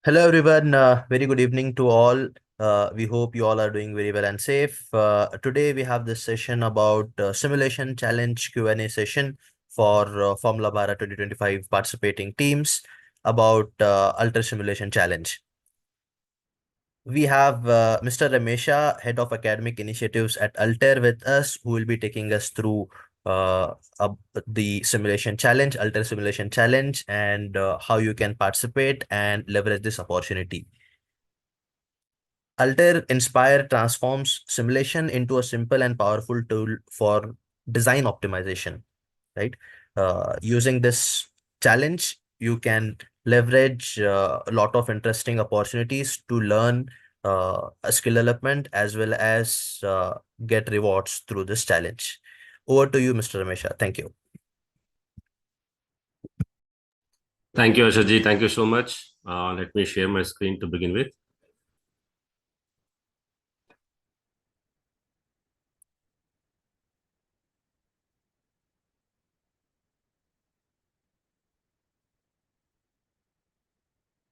Hello, everyone. Very good evening to all. We hope you all are doing very well and safe. Today, we have this session about simulation challenge Q&A session for Formula Bharat 2025 participating teams about Altair Simulation Challenge. We have Mr. Ramesha, Head of Academic Initiatives at Altair with us, who will be taking us through uh, uh, the simulation challenge, Altair Simulation Challenge, and how you can participate and leverage this opportunity. Altair Inspire transforms simulation into a simple and powerful tool for design optimization, right? Using this challenge, you can leverage a lot of interesting opportunities to learn a skill development as well as get rewards through this challenge. Over to you, Mr. Ramesha. Thank you. Thank you, Ashaji. Thank you so much. Let me share my screen to begin with.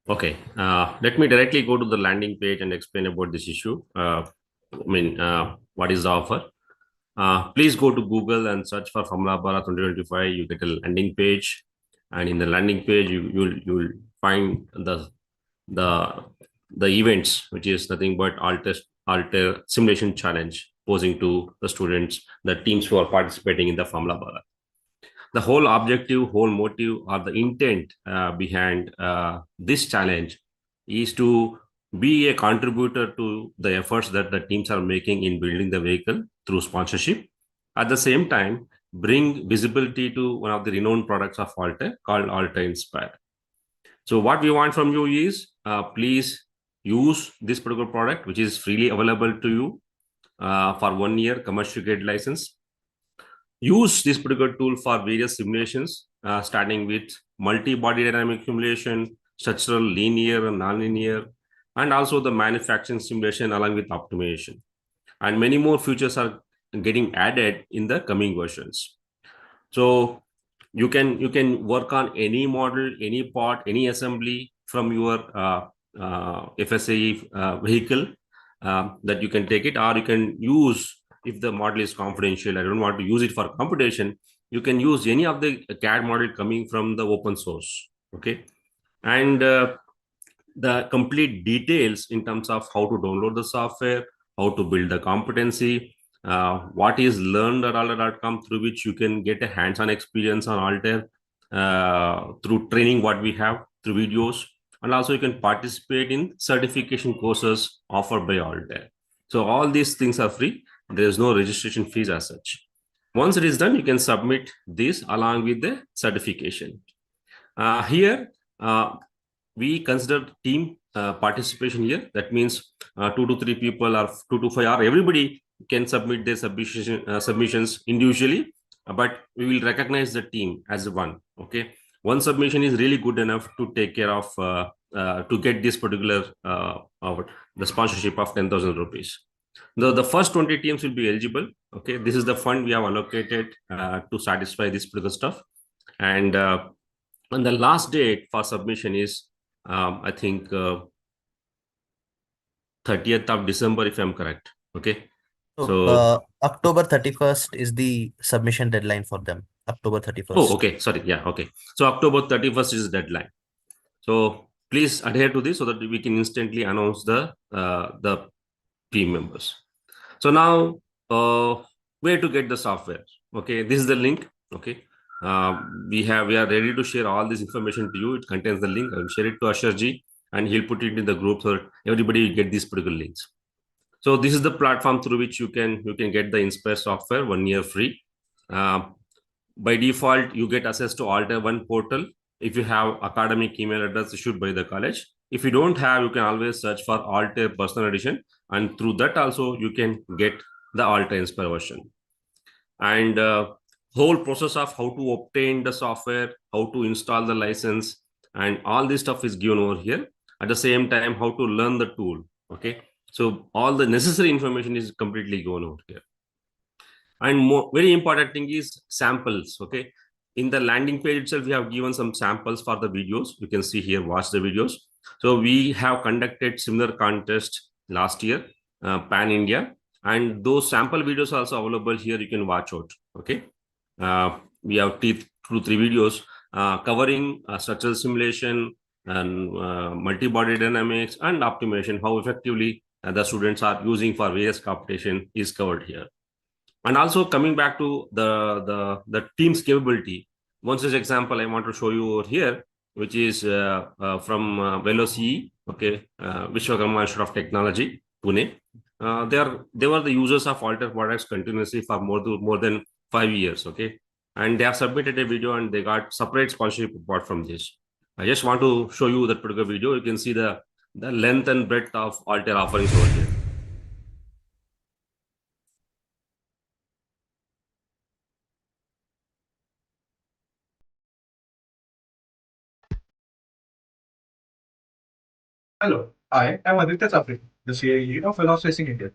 Okay, let me directly go to the landing page and explain about this issue. What is the offer? Please go to Google and search for Formula Bharat 2025. You get a landing page, and in the landing page, you'll find the the events, which is nothing but Altair Simulation Challenge, posing to the students, the teams who are participating in the Formula Bharat. The whole objective, whole motive, or the intent behind this challenge is to be a contributor to the efforts that the teams are making in building the vehicle through sponsorship. At the same time, bring visibility to one of the renowned products of Altair called Altair Inspire. So what we want from you is please use this particular product, which is freely available to you for 1 year commercial grade license. Use this particular tool for various simulations, starting with multi-body dynamic simulation, structural, linear, and nonlinear, and also the manufacturing simulation along with optimization. And many more features are getting added in the coming versions. So you can work on any model, any part, any assembly from your FSAE vehicle that you can take it, or you can use, if the model is confidential, I don't want to use it for computation, you can use any of the CAD model coming from the open source. Okay. And the complete details in terms of how to download the software, how to build the competency, what is learned at altair.com, through which you can get a hands-on experience on Altair through training what we have through videos, and also you can participate in certification courses offered by Altair. So all these things are free. There is no registration fees as such. Once it is done, you can submit this along with the certification. Here, we consider team participation here. That means 2 to 3 people or 2 to 5, or everybody can submit their submissions individually, but we will recognize the team as one. Okay, one submission is really good enough to take care of to get this particular the sponsorship of 10,000 rupees. The first 20 teams will be eligible. Okay, this is the fund we have allocated to satisfy this particular stuff. And the last date for submission is I think 30th of December, if I'm correct. Okay. So October 31st is the submission deadline for them. October 31st. Oh, okay. Sorry. Yeah. Okay. So October 31st is the deadline. So please adhere to this so that we can instantly announce the team members. So now, where to get the software? Okay, this is the link. Okay, we are ready to share all this information to you. It contains the link. I will share it to Asharji, and he'll put it in the group so that everybody will get these particular links. So this is the platform through which you can get the Inspire software 1 year free. By default, you get access to Altair One portal if you have academic email address issued by the college. If you don't have, you can always search for Altair Personal Edition, and through that also you can get the Altair Inspire version. And whole process of how to obtain the software, how to install the license, and all this stuff is given over here. At the same time, how to learn the tool. Okay, so all the necessary information is completely given over here. And very important thing is samples. Okay, in the landing page itself, we have given some samples for the videos. You can see here, watch the videos. So we have conducted similar contest last year, pan India, and those sample videos are also available here. You can watch out. Okay, we have two, three videos covering structural simulation and multi-body dynamics and optimization. How effectively the students are using for various computation is covered here. And also coming back to the team's capability, one such example I want to show you over here, which is from Veloci, okay, Vishwakarma Institute of Technology, Pune. They were the users of Altair products continuously for more than 5 years, okay, and they have submitted a video and they got separate sponsorship report from this. I just want to show you that particular video. You can see the length and breadth of Altair offerings over here. Hello, I am Aditya Chapri, the CIE of Veloz Racing India.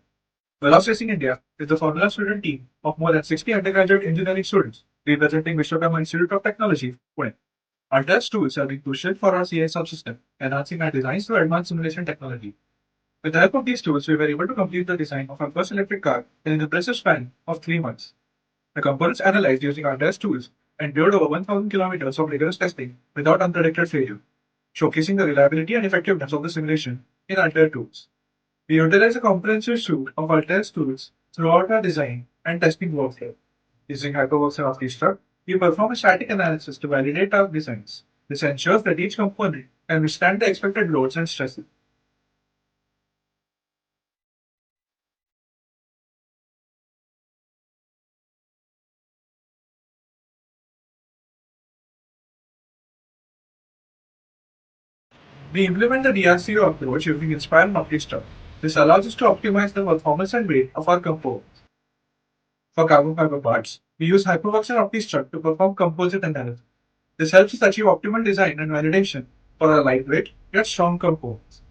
Veloz Racing India is the Formula student team of more than 60 undergraduate engineering students representing Vishwakarma Institute of Technology, Pune. Our test tools are being crucial for our CI subsystem, enhancing our designs through advanced simulation technology. With the help of these tools, we were able to complete the design of our first electric car in an impressive span of 3 months. The components analyzed using our test tools endured over 1,000 kilometers of rigorous testing without unpredicted failure, showcasing the reliability and effectiveness of the simulation in Altair tools. We utilize a comprehensive suite of Altair tools throughout our design and testing workflow. Using HyperWorks and OptiStruct, we perform a static analysis to validate our designs. This ensures that each component can withstand the expected loads and stresses. We implement the DRCO approach using Inspire and OptiStruct. This allows us to optimize the performance and weight of our components. For carbon fiber parts, we use HyperWorks and OptiStruct to perform composite analysis. This helps us achieve optimal design and validation for our lightweight yet strong components.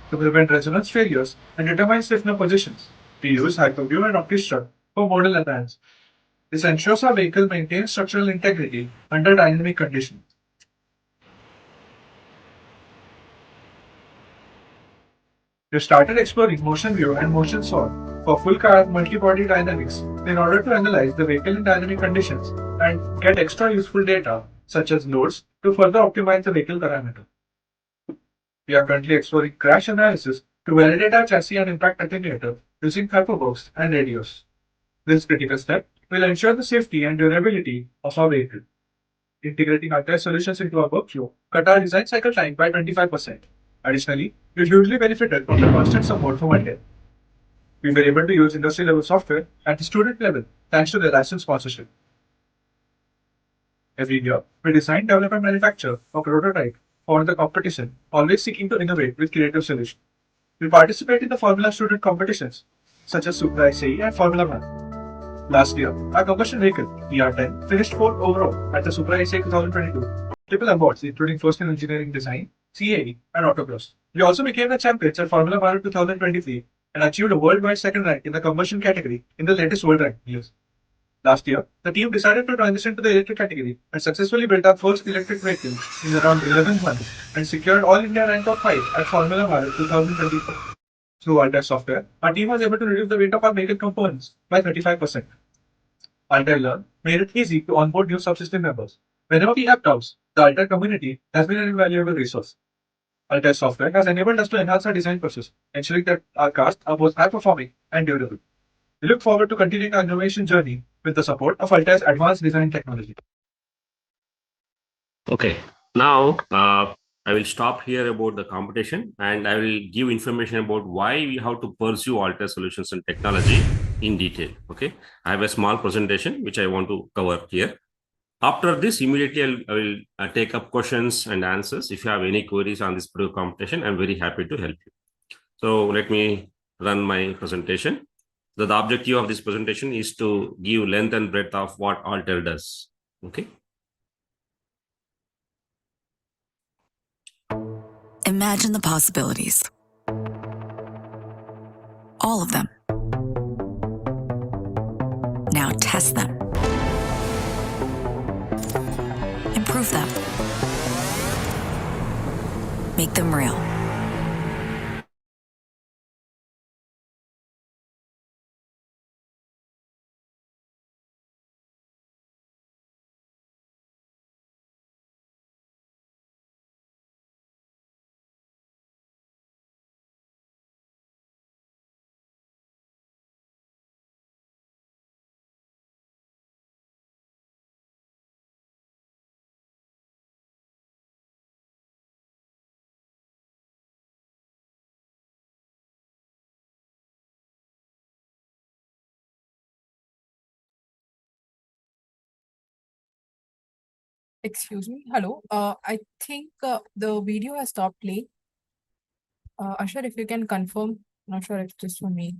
To prevent resonance failures and determine stiffener positions, we use Hyperview and OptiStruct for model analysis. This ensures our vehicle maintains structural integrity under dynamic conditions. We started exploring motion view and motion solve for full car multi-body dynamics in order to analyze the vehicle in dynamic conditions and get extra useful data such as loads to further optimize the vehicle parameter. We are currently exploring crash analysis to validate our chassis and impact attenuator using Hyperbox and radios. This critical step will ensure the safety and durability of our vehicle. Integrating Altair solutions into our workflow cut our design cycle time by 25%. Additionally, we hugely benefited from the constant support from Altair. We were able to use industry level software at the student level thanks to their license sponsorship. Every year, we design, develop, and manufacture a prototype for the competition, always seeking to innovate with creative solutions. We participate in the Formula student competitions such as Supra SAE and Formula Bharat. Last year, our combustion vehicle, VR10, finished 4th overall at the Supra SAE 2022. Multiple awards, including First in Engineering Design, CAE, and Autocross. We also became the champions at Formula Bharat 2023 and achieved a worldwide second rank in the combustion category in the latest World Rankings. Last year, the team decided to transition to the electric category and successfully built our first electric vehicle in around 11 months and secured All India rank of 5 at Formula Bharat 2024. Through Altair software, our team was able to reduce the weight of our vehicle components by 35%. Altair Learn made it easy to onboard new subsystem members. Whenever we have doubts, the Altair community has been an invaluable resource. Altair software has enabled us to enhance our design process, ensuring that our cars are both high performing and durable. We look forward to continuing our innovation journey with the support of Altair's advanced design technology. Okay, now I will stop here about the competition and I will give information about why we have to pursue Altair solutions and technology in detail. Okay, I have a small presentation which I want to cover here. After this, immediately I will take up questions and answers. If you have any queries on this competition, I'm very happy to help you. So let me run my presentation. So the objective of this presentation is to give length and breadth of what Altair does. Okay. Imagine the possibilities. All of them. Now test them. Improve them. make them real. Excuse me. Hello. I think the video has stopped playing. Usher, if you can confirm. Not sure if it's just for me.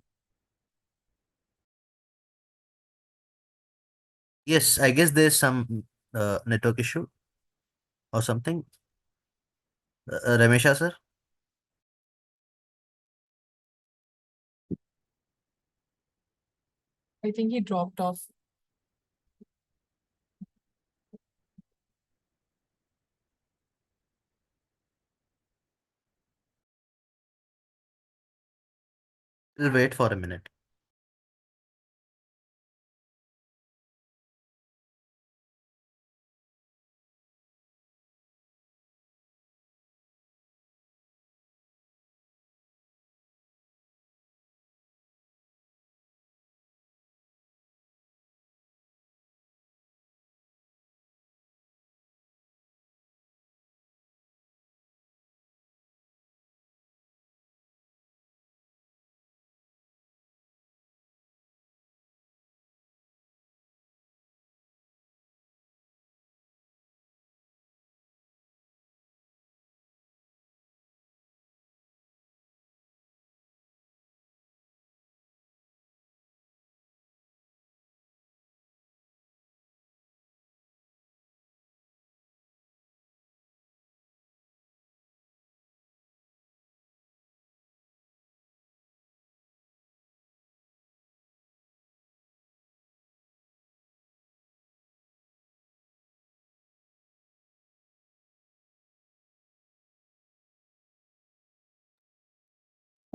Yes, I guess there's some network issue or something. Ramesha, sir? I think he dropped off. We'll wait for a minute.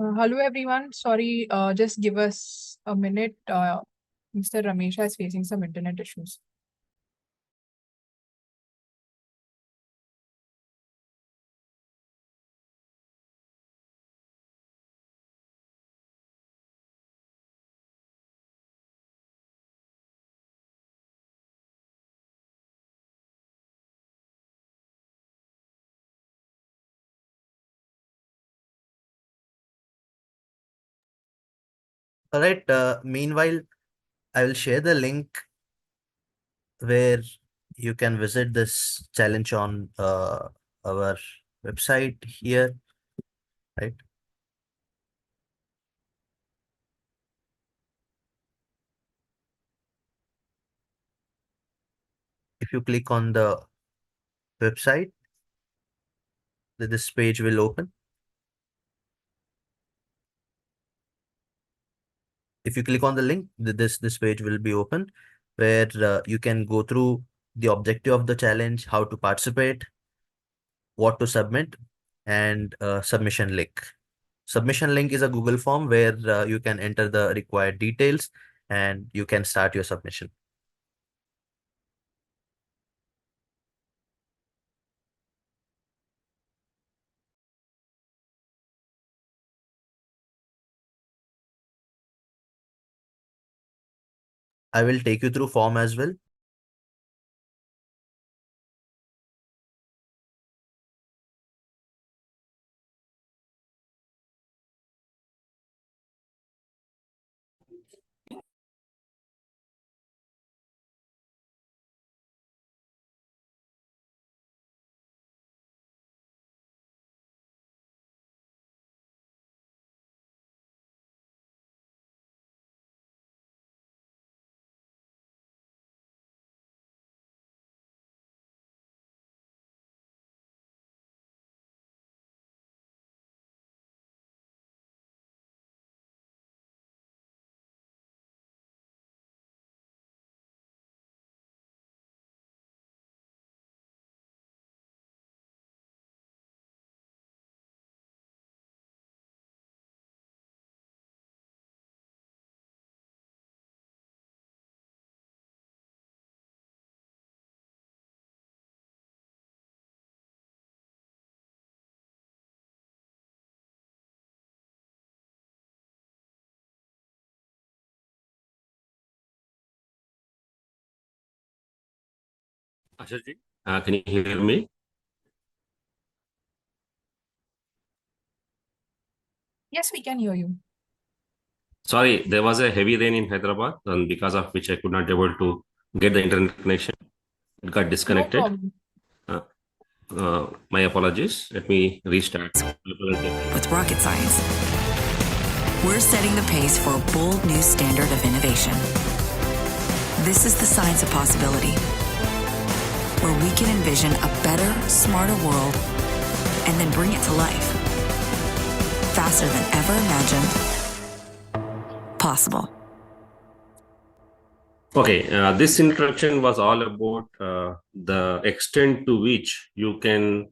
Hello, everyone. Sorry, just give us a minute. Mr. Ramesha is facing some internet issues. All right. Meanwhile, I will share the link where you can visit this challenge on our website here, right? If you click on the website, this page will open. If you click on the link, this page will be open where you can go through the objective of the challenge, how to participate, what to submit, and submission link. Submission link is a Google form where you can enter the required details and you can start your submission. I will take you through form as well. Ashaji, can you hear me? Yes, we can hear you. Sorry, there was a heavy rain in Hyderabad, and because of which I could not able to get the internet connection. It got No disconnected. problem. My apologies. Let me restart. With rocket science, we're setting the pace for a bold new standard of innovation. This is the science of possibility, where we can envision a better, smarter world and then bring it to life faster than ever imagined possible. Okay, this introduction was all about the extent to which you can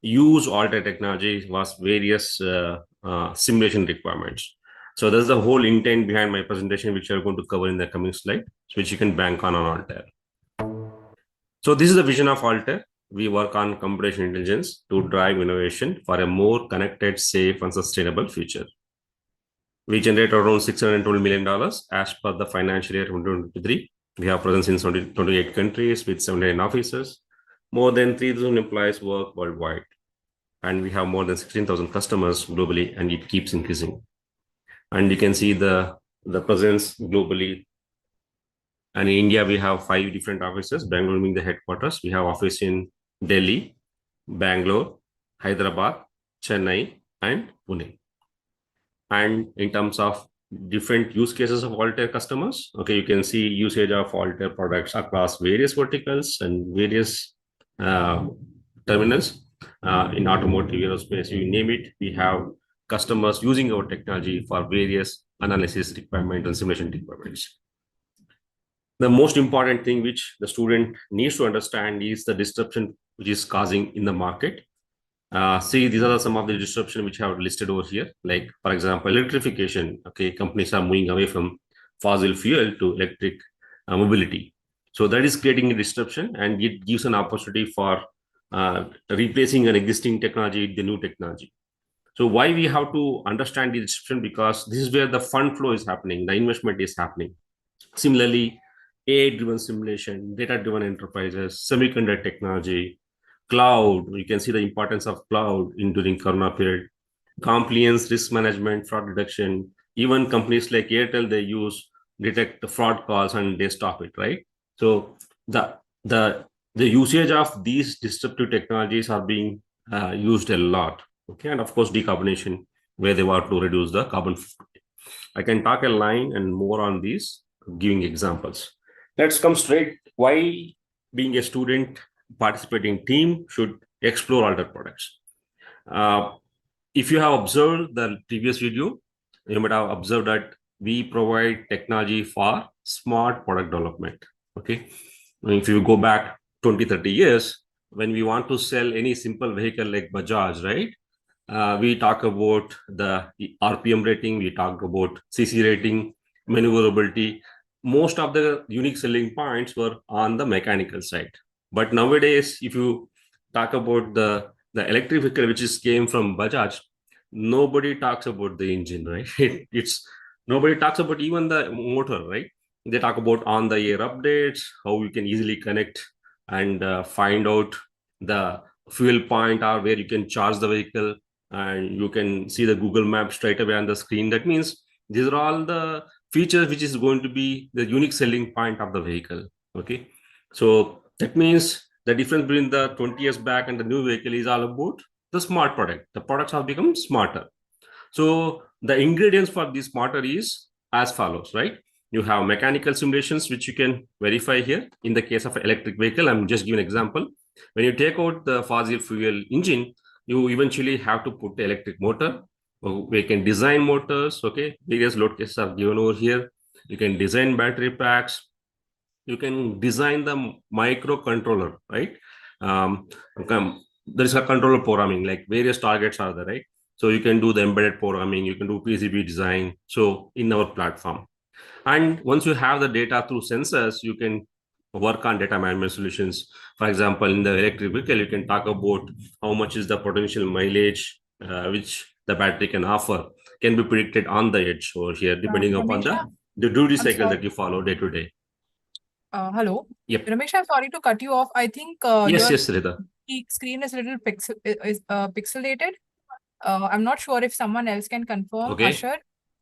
use Altair technology was various simulation requirements. So that's the whole intent behind my presentation, which I'm going to cover in the coming slide, which you can bank on Altair. So this is the vision of Altair. We work on computational intelligence to drive innovation for a more connected, safe, and sustainable future. We generate around $612 million as per the financial year 2023. We have presence in 28 countries with 79 offices. More than 3,000 employees work worldwide. And we have more than 16,000 customers globally, and it keeps increasing. And you can see the presence globally. And in India, we have 5 different offices, Bangalore being the headquarters. We have office in Delhi, Bangalore, Hyderabad, Chennai, and Pune. And in terms of different use cases of Altair customers, okay, you can see usage of Altair products across various verticals and various terminals in automotive, aerospace, you name it. We have customers using our technology for various analysis requirements and simulation requirements. The most important thing which the student needs to understand is the disruption which is causing in the market. See, these are some of the disruption which I have listed over here. Like, for example, electrification. Okay, companies are moving away from fossil fuel to electric mobility. So that is creating a disruption, and it gives an opportunity for replacing an existing technology with the new technology. So why we have to understand the disruption? Because this is where the fund flow is happening, the investment is happening. Similarly, AI-driven simulation, data-driven enterprises, semiconductor technology, cloud. You can see the importance of cloud in during Corona period. Compliance, risk management, fraud reduction. Even companies like Airtel, they detect the fraud calls and they stop it, right? So the usage of these disruptive technologies are being used a lot. Okay, and of course decarbonization, where they want to reduce the carbon footprint. I can talk a line and more on these, giving examples. Let's come straight. Why being a student participating team should explore Altair products. If you have observed the previous video, you might have observed that we provide technology for smart product development. Okay, if you go back 20-30 years, when we want to sell any simple vehicle like Bajaj, right? We talk about the RPM rating, we talk about CC rating, maneuverability. Most of the unique selling points were on the mechanical side. But nowadays, if you talk about the electric vehicle, which is came from Bajaj, nobody talks about the engine, right? It's nobody talks about even the motor, right? They talk about on the air updates, how you can easily connect and find out the fuel point or where you can charge the vehicle, and you can see the Google Map straight away on the screen. That means these are all the features which is going to be the unique selling point of the vehicle. Okay, so that means the difference between the 20 years back and the new vehicle is all about the smart product. The products have become smarter. So the ingredients for this smarter is as follows, right? You have mechanical simulations, which you can verify here. In the case of an electric vehicle, I'm just giving an example. When you take out the fossil fuel engine, you eventually have to put the electric motor. We can design motors, okay? Various load cases are given over here. You can design battery packs. You can design the microcontroller, right? There is a controller programming, like various targets are there, right? So you can do the embedded programming, you can do PCB design. So in our platform. And once you have the data through sensors, you can work on data management solutions. For example, in the electric vehicle, you can talk about how much is the potential mileage which the battery can offer, can be predicted on the edge over here, depending upon Amisha, the duty cycle sorry. that you follow day to day. Hello. Yep. Ramesh, I'm sorry to cut you off. I think Yes, your yes, Rita. screen is a little pixelated. I'm not sure if someone else can confirm, Okay. Usher,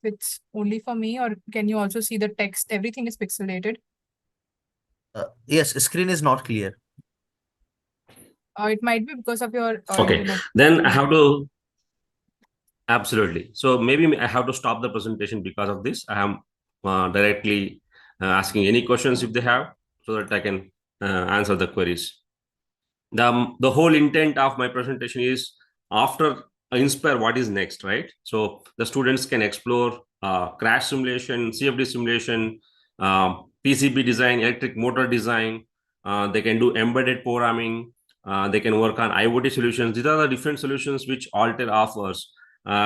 if it's only for me, or can you also see the text? Everything is pixelated. Yes, screen is not clear. It might be because of your Okay. internet. Then I have to absolutely. So maybe I have to stop the presentation because of this. I am directly asking any questions if they have, so that I can answer the queries. The whole intent of my presentation is after inspire what is next, right? So the students can explore crash simulation, CFD simulation, PCB design, electric motor design. They can do embedded programming. They can work on IoT solutions. These are the different solutions which Altair offers,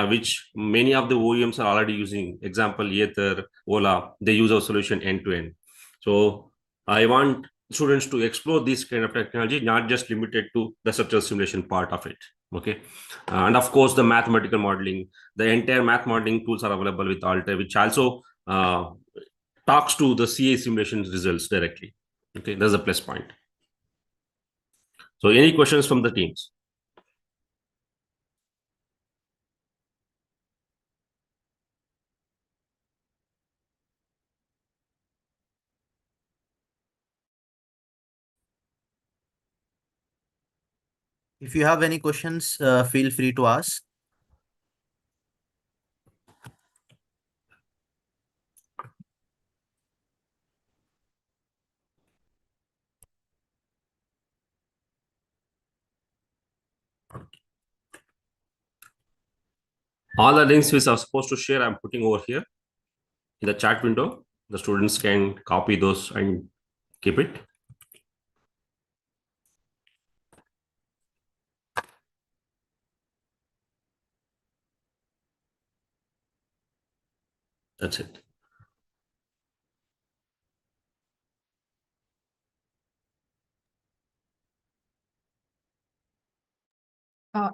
which many of the OEMs are already using. Example, Ether, Ola, they use our solution end to end. So I want students to explore this kind of technology, not just limited to the structural simulation part of it. Okay. And of course, the mathematical modeling, the entire math modeling tools are available with Altair, which also talks to the CA simulation results directly. Okay, that's a plus point. So any questions from the teams? If you have any questions, feel free to ask. All the links which I'm supposed to share, I'm putting over here in the chat window. The students can copy those and keep it. That's it.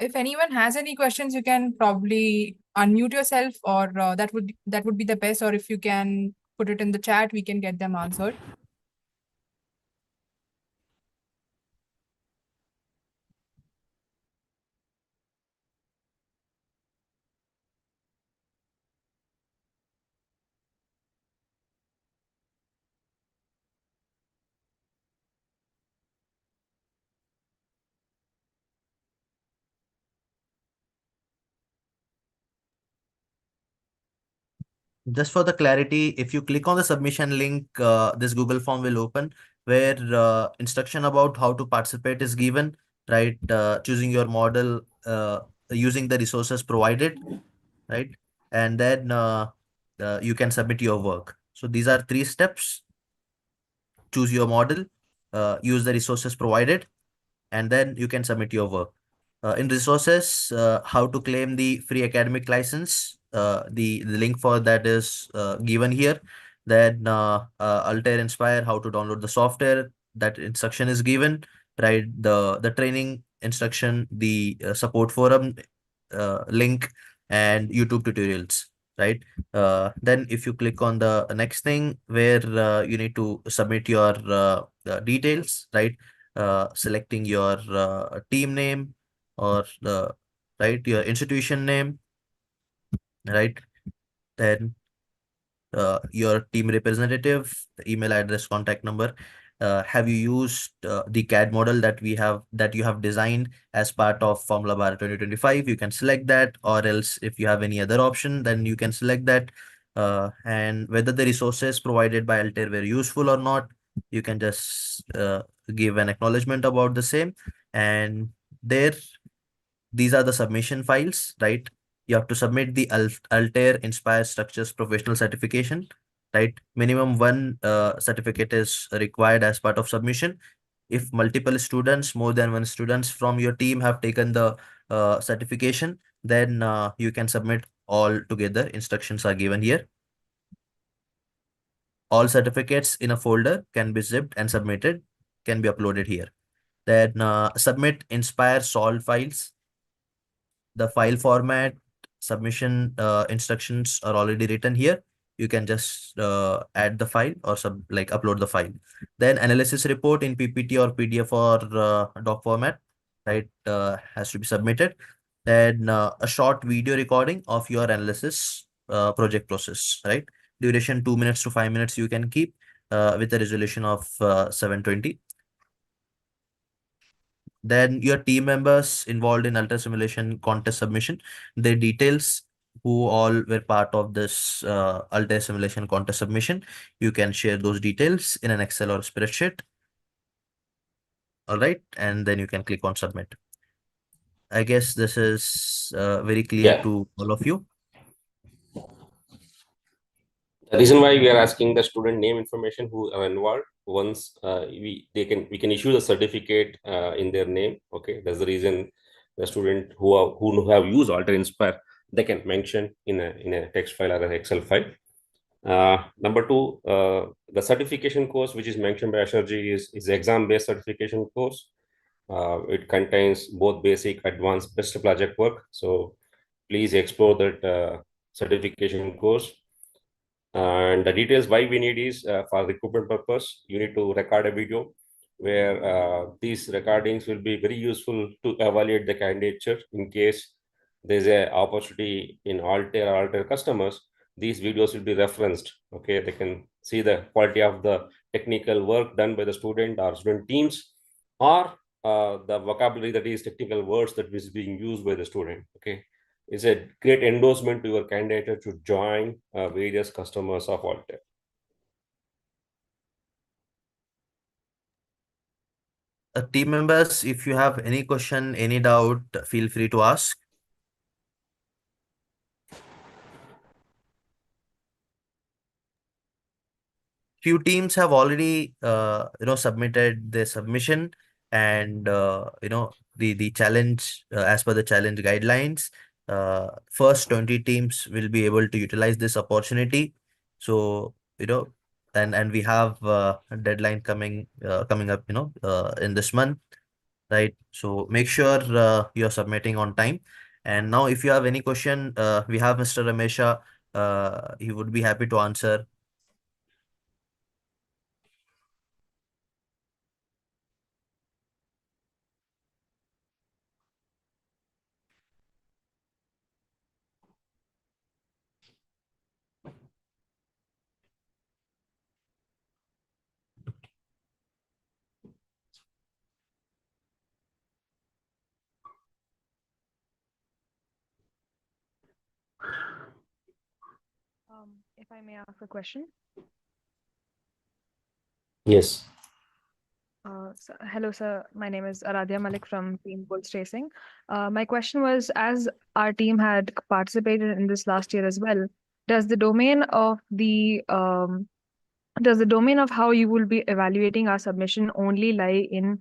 If anyone has any questions, you can probably unmute yourself, or that would be the best. Or if you can put it in the chat, we can get them answered. Just for the clarity, if you click on the submission link, this Google form will open where instruction about how to participate is given, right? Choosing your model, using the resources provided, right? And then you can submit your work. So these are 3 steps. Choose your model, use the resources provided, and then you can submit your work. In resources, how to claim the free academic license. The link for that is given here. Then Altair Inspire, how to download the software. That instruction is given, right? The training instruction, the support forum link, and YouTube tutorials, right? Then if you click on the next thing where you need to submit your details, right? Selecting your team name or the right your institution name, right? Then your team representative, the email address, contact number. Have you used the CAD model that you have designed as part of Formula Bharat 2025? You can select that, or else if you have any other option, then you can select that. And whether the resources provided by Altair were useful or not, you can just give an acknowledgement about the same. And there, these are the submission files, right? You have to submit the Altair Inspire Structures Professional Certification, right? Minimum one certificate is required as part of submission. If multiple students, more than one students from your team have taken the certification, then you can submit all together. Instructions are given here. All certificates in a folder can be zipped and submitted, can be uploaded here. Then submit Inspire solved files. The file format, submission instructions are already written here. you can just add the file or upload the file. Then analysis report in PPT or PDF or doc format, right, has to be submitted. Then a short video recording of your analysis project process, right? Duration 2 minutes to 5 minutes you can keep with a resolution of 720. Then your team members involved in Altair Simulation contest submission, their details, who all were part of this Altair Simulation contest submission, you can share those details in an Excel or spreadsheet. All right, and then you can click on submit. I guess this is very clear Yeah. to all of you. The reason why we are asking the student name information who are involved, once we can issue the certificate in their name. Okay, that's the reason the student who have used Alter Inspire, they can mention in a text file or an Excel file. Number two, the certification course which is mentioned by Asharji is exam-based certification course. It contains both basic, advanced, best project work. So please explore that certification course. And the details why we need is for recruitment purpose, you need to record a video where these recordings will be very useful to evaluate the candidature in case there's a opportunity in Altair customers. These videos will be referenced. Okay, they can see the quality of the technical work done by the student or student teams, or the vocabulary, that is technical words that is being used by the student. Okay, is a great endorsement to your candidate to join various customers of Altair. Team members, if you have any question, any doubt, feel free to ask. Few teams have already submitted their submission, and the challenge, as per the challenge guidelines, first 20 teams will be able to utilize this opportunity. So and we have a deadline coming up in this month, right? So make sure you're submitting on time. And now if you have any question, we have Mr. Ramesha. He would be happy to answer. If I may ask a question. Yes. Hello, sir. My name is Aradhya Malik from Team Pulse Racing. My question was, as our team had participated in this last year as well, does the domain of how you will be evaluating our submission only lie in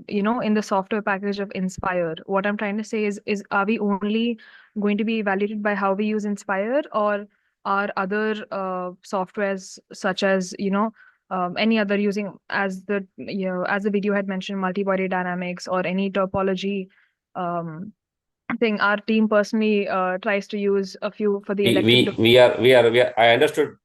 in the software package of Inspire? What I'm trying to say is are we only going to be evaluated by how we use Inspire, or are other softwares such as any other, using as the video had mentioned, multi-body dynamics or any topology thing? Our team personally tries to use a few for the electric. We are. I understood.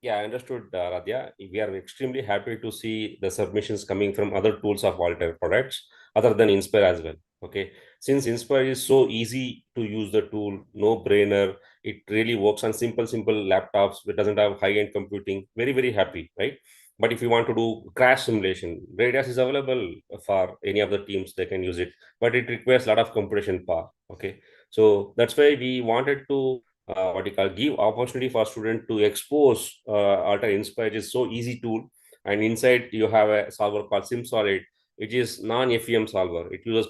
Yeah, I understood, Radhya. We are extremely happy to see the submissions coming from other tools of Altair products other than Inspire as well. Okay, since Inspire is so easy to use the tool, no brainer. It really works on simple laptops. It doesn't have high-end computing. Very happy, right? But if you want to do crash simulation, Radius is available for any of the teams. They can use it, but it requires a lot of computation power. Okay, so that's why we wanted to give opportunity for student to expose Altair Inspire. Is so easy tool, and inside you have a solver called SimSolid, which is non-FEM solver. It uses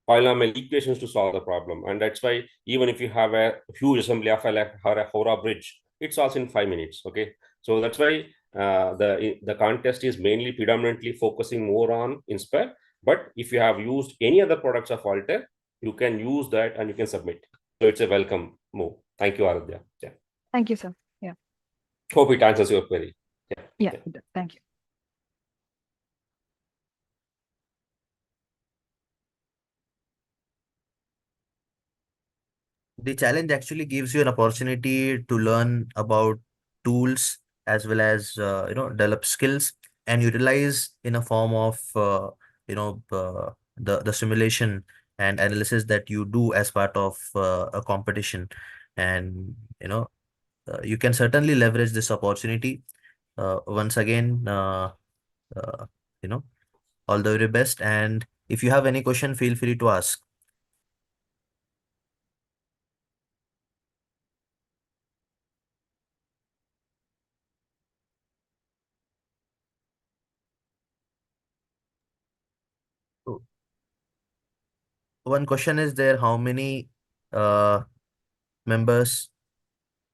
polynomial equations to solve the problem, and that's why even if you have a huge assembly of a Hora bridge, it solves in 5 minutes. Okay, so that's why the contest is mainly predominantly focusing more on Inspire. But if you have used any other products of Altair, you can use that and you can submit. So it's a welcome move. Thank you, Aradhya. Yeah. Thank you, sir. Yeah. Hope it answers your query. Yeah. Thank you. the challenge actually gives you an opportunity to learn about tools as well as develop skills and utilize in a form of the simulation and analysis that you do as part of a competition. And you can certainly leverage this opportunity. Once again, uh, you know all the very best, and if you have any question, feel free to ask. So, one question is there: how many uh, members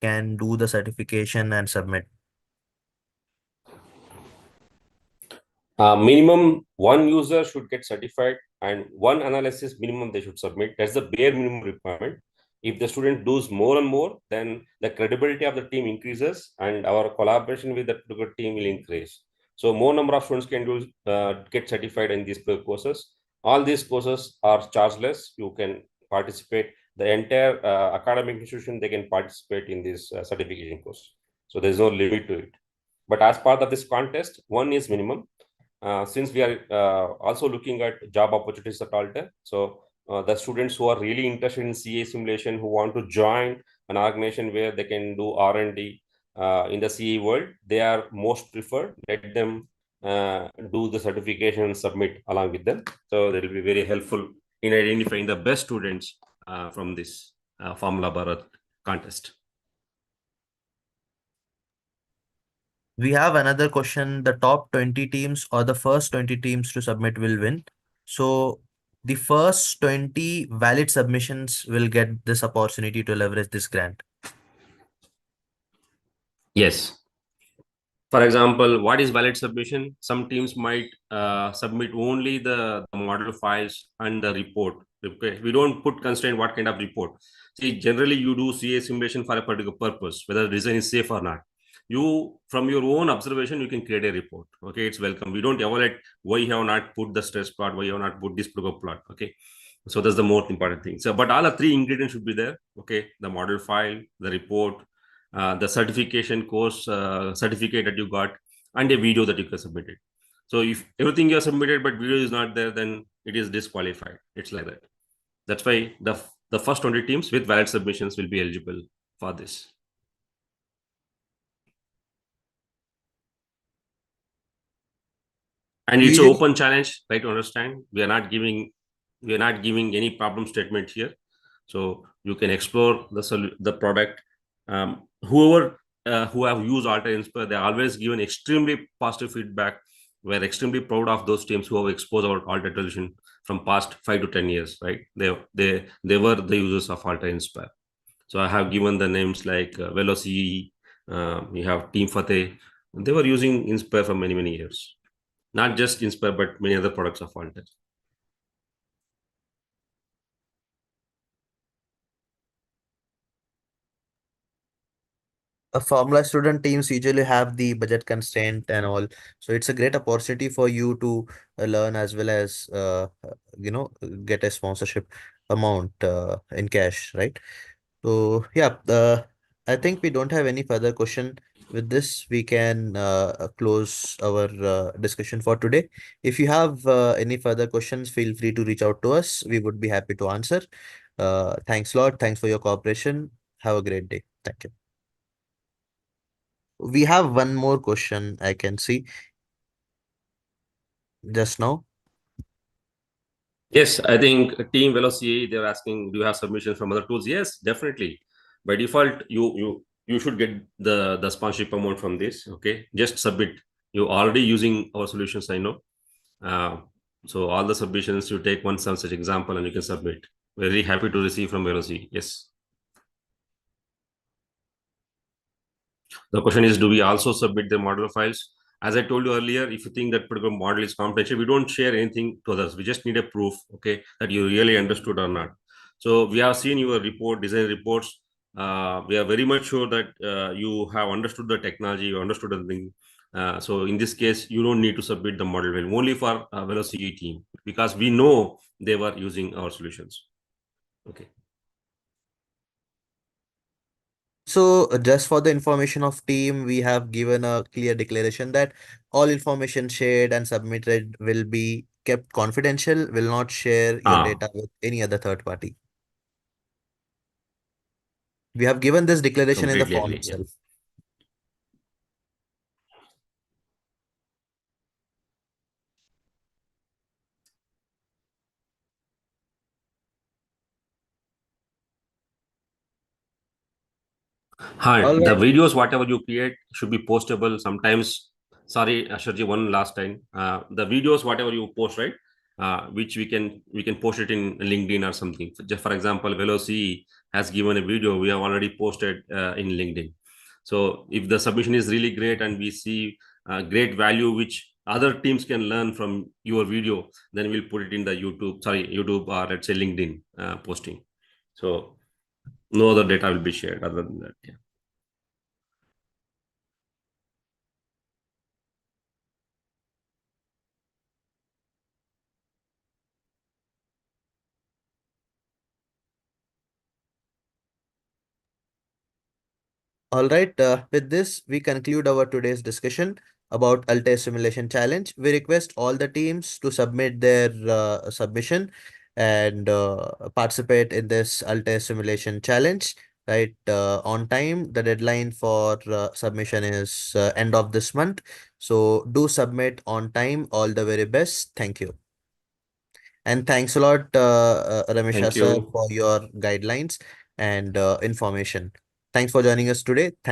can do the certification and submit? Minimum one user should get certified and one analysis minimum they should submit. That's the bare minimum requirement. If the student does more and more, then the credibility of the team increases and our collaboration with the particular team will increase. So more number of students can do get certified in these courses. All these courses are chargeless. You can participate. The entire academic institution, they can participate in this certification course. So there's no limit to it. But as part of this contest, one is minimum. Since we are also looking at job opportunities at Altair, so the students who are really interested in CA simulation, who want to join an organization where they can do R&D in the CA world, they are most preferred. Let them do the certification and submit along with them. So that will be very helpful in identifying the best students from this Formula Bharat contest. We have another question: the top 20 teams or the first 20 teams to submit will win. So the first 20 valid submissions will get this opportunity to leverage this grant. Yes. For example, what is valid submission? Some teams might submit only the model files and the report. Okay, we don't put constraint what kind of report. See, generally you do CA simulation for a particular purpose, whether the design is safe or not. You, from your own observation, you can create a report. Okay, it's welcome. We don't evaluate why you have not put the stress plot, why you have not put this plot. Okay, so that's the most important thing. So, but all the three ingredients should be there. Okay, the model file, the report, the certification course certificate that you got, and a video that you can submit it. So if everything you have submitted but video is not there, then it is disqualified. It's like that. That's why the first 20 teams with valid submissions will be eligible for this. And it's an open challenge, right? To understand, we are not giving any problem statement here. So you can explore the product. Whoever who have used Altair Inspire, they always given extremely positive feedback. We're extremely proud of those teams who have exposed our Altair solution from past 5 to 10 years, right? They were the users of Altair Inspire. So I have given the names like VeloCE, we have Team Fateh. They were using Inspire for many years. Not just Inspire, but many other products of Altair. A Formula student teams usually have the budget constraint and all, so it's a great opportunity for you to learn as well as get a sponsorship amount in cash, right? So yeah, I think we don't have any further question. With this, we can close our discussion for today. If you have any further questions, feel free to reach out to us. We would be happy to answer. Thanks a lot. Thanks for your cooperation. Have a great day. Thank you. We have one more question I can see just now. Yes, I think Team Velocity, they're asking, do you have submissions from other tools? Yes, definitely. By default, you should get the sponsorship amount from this. Okay, just submit. You're already using our solutions, I know. So all the submissions, you take one such example and you can submit. Very happy to receive from Velocity. Yes. The question is, do we also submit the model files? As I told you earlier, if you think that particular model is confidential, we don't share anything to others. We just need a proof, okay, that you really understood or not. So we have seen your report, design reports. We are very much sure that you have understood the technology, you understood the thing. So in this case, you don't need to submit the model file, only for Velocity team, because we know they were using our solutions. Okay. So just for the information of team, we have given a clear declaration that all information shared and submitted will be kept confidential, will not share your Ah, data with any other third party. We have given this declaration in the completely form agree. Yeah. itself. Hi, All the right. videos, whatever you create, should be postable. Sometimes, sorry, Asharji, one last time. The videos, whatever you post, right? Which we can post it in LinkedIn or something. Just for example, Veloci has given a video we have already posted in LinkedIn. So if the submission is really great and we see great value which other teams can learn from your video, then we'll put it in the YouTube or let's say LinkedIn posting. So no other data will be shared other than that. Yeah. All right, with this, we conclude our today's discussion about Altair Simulation Challenge. We request all the teams to submit their submission and participate in this Altair Simulation Challenge, right, on time. The deadline for submission is end of this month. So do submit on time. All the very best. Thank you. And thanks a lot, Ramesha Thank sir, you. for your guidelines and information. Thanks for joining us today. Thank